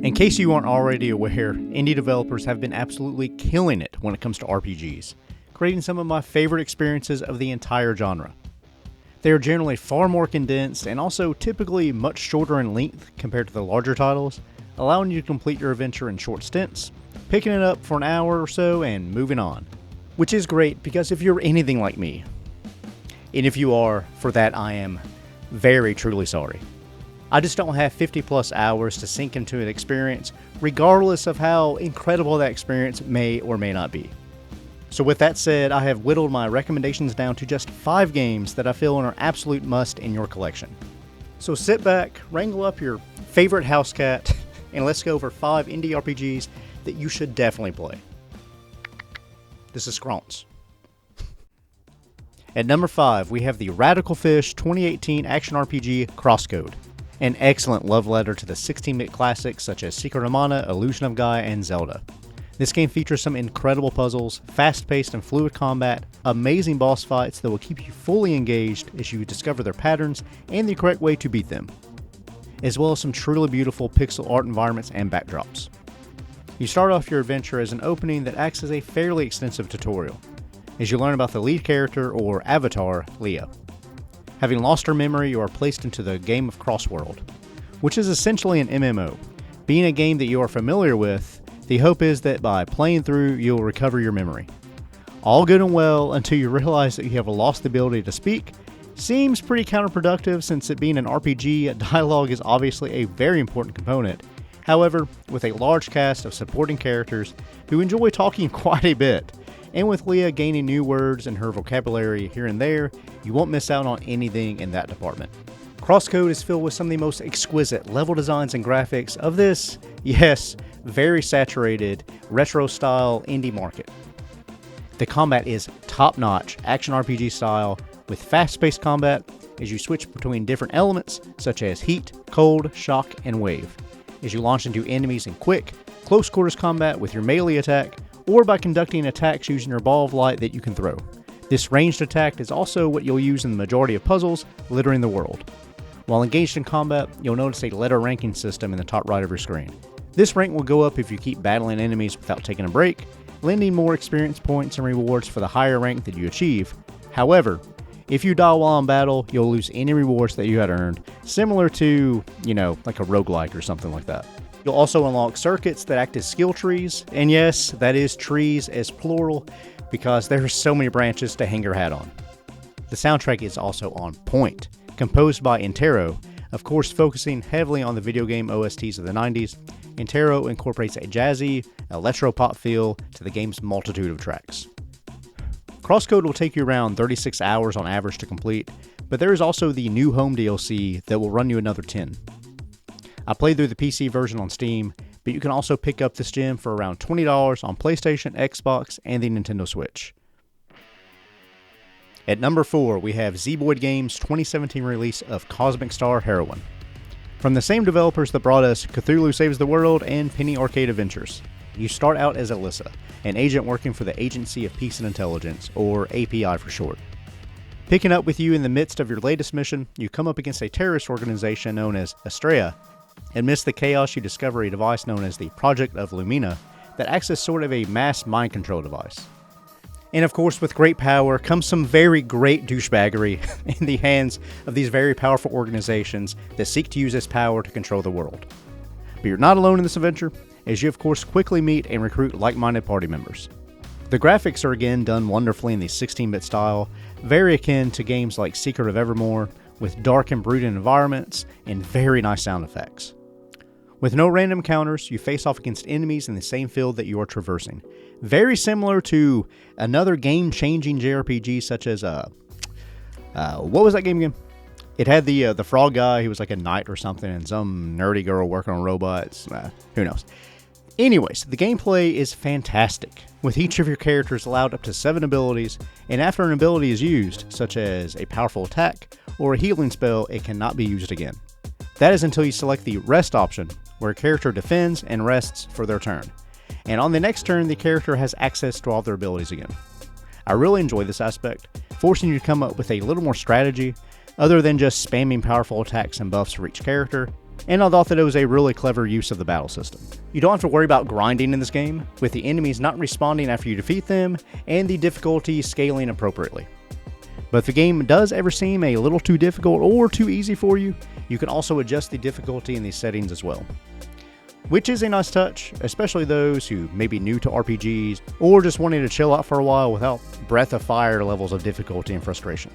In case you aren't already aware, indie developers have been absolutely killing it when it comes to RPGs, creating some of my favorite experiences of the entire genre. They are generally far more condensed and also typically much shorter in length compared to the larger titles, allowing you to complete your adventure in short stints, picking it up for an hour or so and moving on. Which is great because if you're anything like me, and if you are, for that I am very truly sorry. I just don't have 50 plus hours to sink into an experience, regardless of how incredible that experience may or may not be. So with that said, I have whittled my recommendations down to just 5 games that I feel are an absolute must in your collection. So sit back, wrangle up your favorite house cat, and let's go over 5 indie RPGs that you should definitely play. This is Scronce. At number 5, we have the Radical Fish 2018 action RPG Crosscode. An excellent love letter to the 16-bit classics such as Secret of Mana, Illusion of Gaia, and Zelda. This game features some incredible puzzles, fast-paced and fluid combat, amazing boss fights that will keep you fully engaged as you discover their patterns and the correct way to beat them, as well as some truly beautiful pixel art environments and backdrops. You start off your adventure as an opening that acts as a fairly extensive tutorial, as you learn about the lead character, or avatar, Leah. Having lost her memory, you are placed into the game of Crossworld, which is essentially an MMO. Being a game that you are familiar with, the hope is that by playing through, you'll recover your memory. All good and well until you realize that you have lost the ability to speak. Seems pretty counterproductive since it being an RPG, dialogue is obviously a very important component. However, with a large cast of supporting characters who enjoy talking quite a bit, and with Leah gaining new words in her vocabulary here and there, you won't miss out on anything in that department. Crosscode is filled with some of the most exquisite level designs and graphics of this, yes, very saturated, retro-style indie market. The combat is top-notch action RPG style with fast-paced combat as you switch between different elements such as heat, cold, shock, and wave, as you launch into enemies in quick, close-quarters combat with your melee attack, or by conducting attacks using your ball of light that you can throw. This ranged attack is also what you'll use in the majority of puzzles littering the world. While engaged in combat, you'll notice a letter ranking system in the top right of your screen. This rank will go up if you keep battling enemies without taking a break, lending more experience points and rewards for the higher rank that you achieve. However, if you die while in battle, you'll lose any rewards that you had earned, similar to, like a roguelike or something like that. You'll also unlock circuits that act as skill trees, and yes, that is trees as plural, because there are so many branches to hang your hat on. The soundtrack is also on point, composed by Intero, of course focusing heavily on the video game OSTs of the 90s. Intero incorporates a jazzy, electro-pop feel to the game's multitude of tracks. Crosscode will take you around 36 hours on average to complete, but there is also the New Home DLC that will run you another 10. I played through the PC version on Steam, but you can also pick up this gem for around $20 on PlayStation, Xbox, and the Nintendo Switch. At number 4, we have Zeboyd Games' 2017 release of Cosmic Star Heroin. From the same developers that brought us Cthulhu Saves the World and Penny Arcade Adventures. You start out as Alyssa, an agent working for the Agency of Peace and Intelligence, or API for short. Picking up with you in the midst of your latest mission, you come up against a terrorist organization known as Estrella. Amidst the chaos, you discover a device known as the Project of Lumina that acts as sort of a mass mind control device. And of course, with great power comes some very great douchebaggery in the hands of these very powerful organizations that seek to use this power to control the world. But you're not alone in this adventure, as you of course quickly meet and recruit like-minded party members. The graphics are again done wonderfully in the 16-bit style, very akin to games like Secret of Evermore, with dark and brooding environments and very nice sound effects. With no random counters, you face off against enemies in the same field that you are traversing. Very similar to another game-changing JRPG such as, what was that game again? It had the frog guy, he was like a knight or something, and some nerdy girl working on robots. Who knows? Anyways, the gameplay is fantastic, with each of your characters allowed up to 7 abilities, and after an ability is used, such as a powerful attack or a healing spell, it cannot be used again. That is until you select the rest option, where a character defends and rests for their turn. And on the next turn, the character has access to all their abilities again. I really enjoy this aspect, forcing you to come up with a little more strategy, other than just spamming powerful attacks and buffs for each character, and I thought that it was a really clever use of the battle system. You don't have to worry about grinding in this game, with the enemies not respawning after you defeat them, and the difficulty scaling appropriately. But if the game does ever seem a little too difficult or too easy for you, you can also adjust the difficulty in these settings as well. Which is a nice touch, especially those who may be new to RPGs, or just wanting to chill out for a while without breath of fire levels of difficulty and frustration.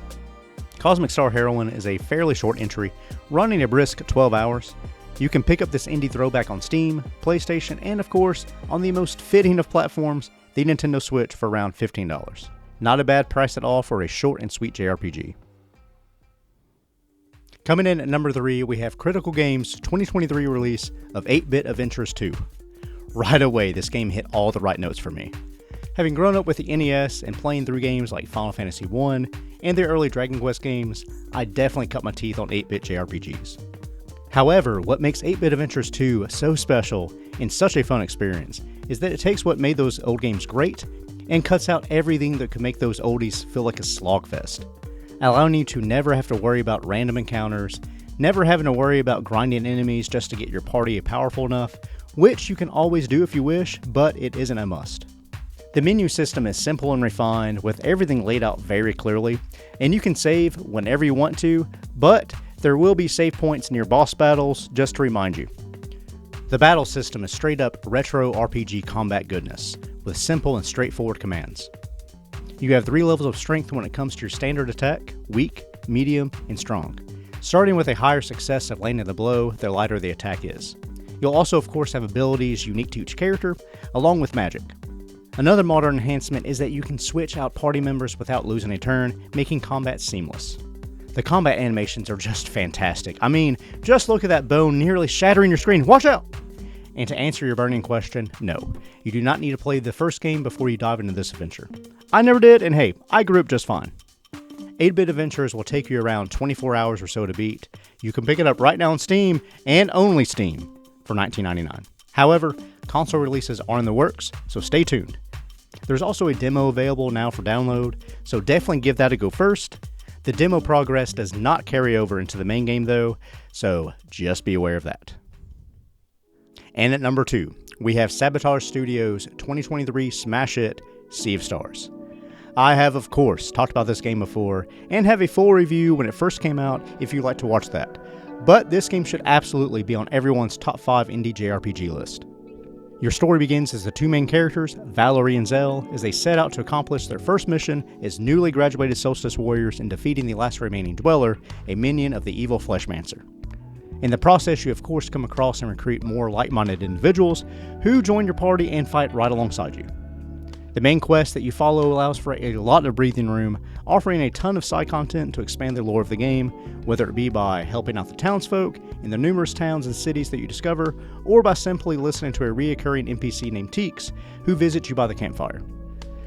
Cosmic Star Heroin is a fairly short entry, running a brisk 12 hours. You can pick up this indie throwback on Steam, PlayStation, and of course, on the most fitting of platforms, the Nintendo Switch for around $15. Not a bad price at all for a short and sweet JRPG. Coming in at number 3, we have Critical Games' 2023 release of 8-Bit Adventures 2. Right away, this game hit all the right notes for me. Having grown up with the NES and playing through games like Final Fantasy I and the early Dragon Quest games, I definitely cut my teeth on 8-bit JRPGs. However, what makes 8-Bit Adventures 2 so special and such a fun experience is that it takes what made those old games great and cuts out everything that could make those oldies feel like a slogfest, allowing you to never have to worry about random encounters, never having to worry about grinding enemies just to get your party powerful enough, which you can always do if you wish, but it isn't a must. The menu system is simple and refined, with everything laid out very clearly, and you can save whenever you want to, but there will be save points near boss battles, just to remind you. The battle system is straight up retro RPG combat goodness, with simple and straightforward commands. You have 3 levels of strength when it comes to your standard attack: weak, medium, and strong. Starting with a higher success of landing the blow, the lighter the attack is. You'll also of course have abilities unique to each character, along with magic. Another modern enhancement is that you can switch out party members without losing a turn, making combat seamless. The combat animations are just fantastic. I mean, just look at that bone nearly shattering your screen. Watch out! And to answer your burning question, no, you do not need to play the first game before you dive into this adventure. I never did, and hey, I grew up just fine. 8-Bit Adventures will take you around 24 hours or so to beat. You can pick it up right now on Steam, and only Steam, for $19.99. However, console releases are in the works, so stay tuned. There's also a demo available now for download, so definitely give that a go first. The demo progress does not carry over into the main game though, so just be aware of that. And at number 2, we have Sabotage Studios' 2023 smash hit, Sea of Stars. I have of course talked about this game before, and have a full review when it first came out if you'd like to watch that. But this game should absolutely be on everyone's top 5 indie JRPG list. Your story begins as the 2 main characters, Valerie and Zell, as they set out to accomplish their first mission as newly graduated Solstice warriors in defeating the last remaining Dweller, a minion of the evil Fleshmancer. In the process, you of course come across and recruit more like-minded individuals who join your party and fight right alongside you. The main quest that you follow allows for a lot of breathing room, offering a ton of side content to expand the lore of the game, whether it be by helping out the townsfolk in the numerous towns and cities that you discover, or by simply listening to a reoccurring NPC named Teeks, who visits you by the campfire.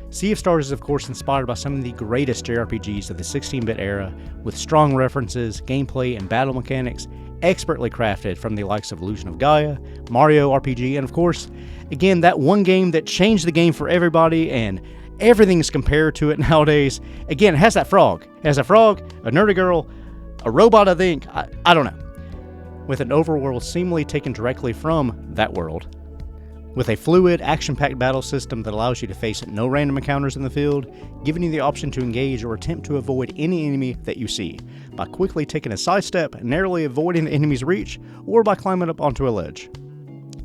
Sea of Stars is of course inspired by some of the greatest JRPGs of the 16-bit era, with strong references, gameplay, and battle mechanics expertly crafted from the likes of Illusion of Gaia, Mario RPG, and of course, again, that one game that changed the game for everybody, and everything's compared to it nowadays. Again, it has that frog. It has a frog, a nerdy girl, a robot, I think. I don't know. With an overworld seemingly taken directly from that world. With a fluid, action-packed battle system that allows you to face no random encounters in the field, giving you the option to engage or attempt to avoid any enemy that you see, by quickly taking a sidestep, narrowly avoiding the enemy's reach, or by climbing up onto a ledge.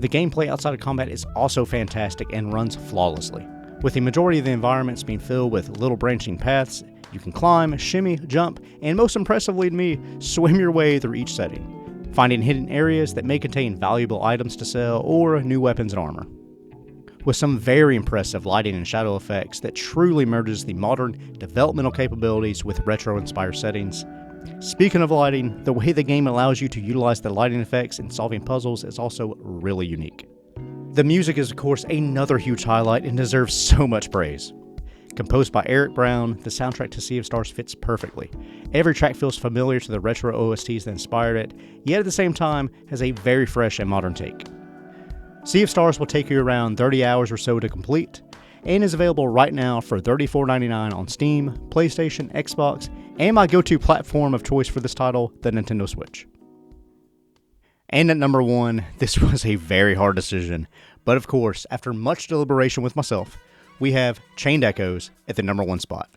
The gameplay outside of combat is also fantastic and runs flawlessly, with the majority of the environments being filled with little branching paths. You can climb, shimmy, jump, and most impressively to me, swim your way through each setting, finding hidden areas that may contain valuable items to sell or new weapons and armor. With some very impressive lighting and shadow effects that truly merges the modern developmental capabilities with retro-inspired settings. Speaking of lighting, the way the game allows you to utilize the lighting effects in solving puzzles is also really unique. The music is of course another huge highlight and deserves so much praise. Composed by Eric Brown, the soundtrack to Sea of Stars fits perfectly. Every track feels familiar to the retro OSTs that inspired it, yet at the same time has a very fresh and modern take. Sea of Stars will take you around 30 hours or so to complete, and is available right now for $34.99 on Steam, PlayStation, Xbox, and my go-to platform of choice for this title, the Nintendo Switch. And at number 1, this was a very hard decision, but of course, after much deliberation with myself, we have Chained Echoes at the number 1 spot.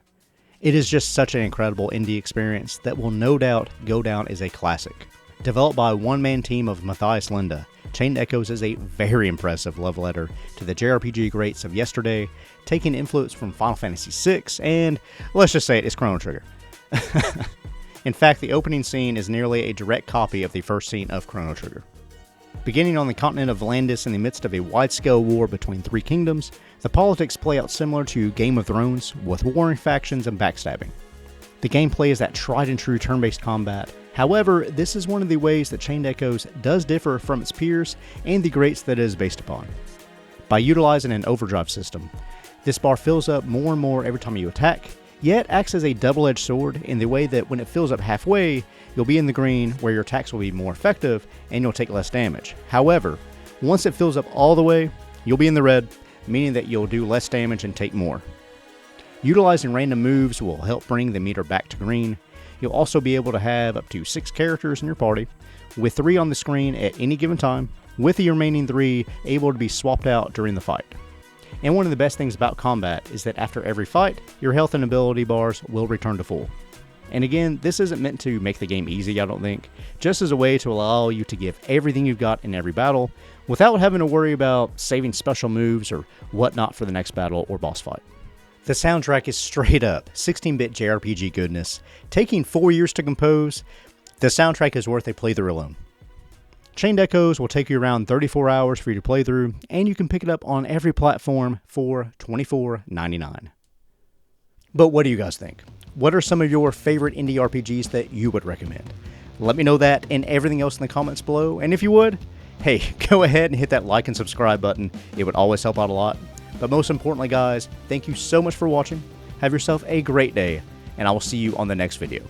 It is just such an incredible indie experience that will no doubt go down as a classic. Developed by a one-man team of Matthias Linda, Chained Echoes is a very impressive love letter to the JRPG greats of yesterday, taking influence from Final Fantasy VI and, let's just say it's Chrono Trigger. In fact, the opening scene is nearly a direct copy of the first scene of Chrono Trigger. Beginning on the continent of Landis in the midst of a wide-scale war between 3 kingdoms, the politics play out similar to Game of Thrones, with warring factions and backstabbing. The gameplay is that tried-and-true turn-based combat. However, this is one of the ways that Chained Echoes does differ from its peers and the greats that it is based upon. By utilizing an overdrive system, this bar fills up more and more every time you attack, yet acts as a double-edged sword in the way that when it fills up halfway, you'll be in the green where your attacks will be more effective and you'll take less damage. However, once it fills up all the way, you'll be in the red, meaning that you'll do less damage and take more. Utilizing random moves will help bring the meter back to green. You'll also be able to have up to 6 characters in your party, with 3 on the screen at any given time, with the remaining 3 able to be swapped out during the fight. And one of the best things about combat is that after every fight, your health and ability bars will return to full. And again, this isn't meant to make the game easy, I don't think, just as a way to allow you to give everything you've got in every battle, without having to worry about saving special moves or whatnot for the next battle or boss fight. The soundtrack is straight up 16-bit JRPG goodness. Taking 4 years to compose, the soundtrack is worth a playthrough alone. Chained Echoes will take you around 34 hours for you to play through, and you can pick it up on every platform for $24.99. But what do you guys think? What are some of your favorite indie RPGs that you would recommend? Let me know that and everything else in the comments below, and if you would, hey, go ahead and hit that like and subscribe button. It would always help out a lot. But most importantly, guys, thank you so much for watching. Have yourself a great day, and I will see you on the next video.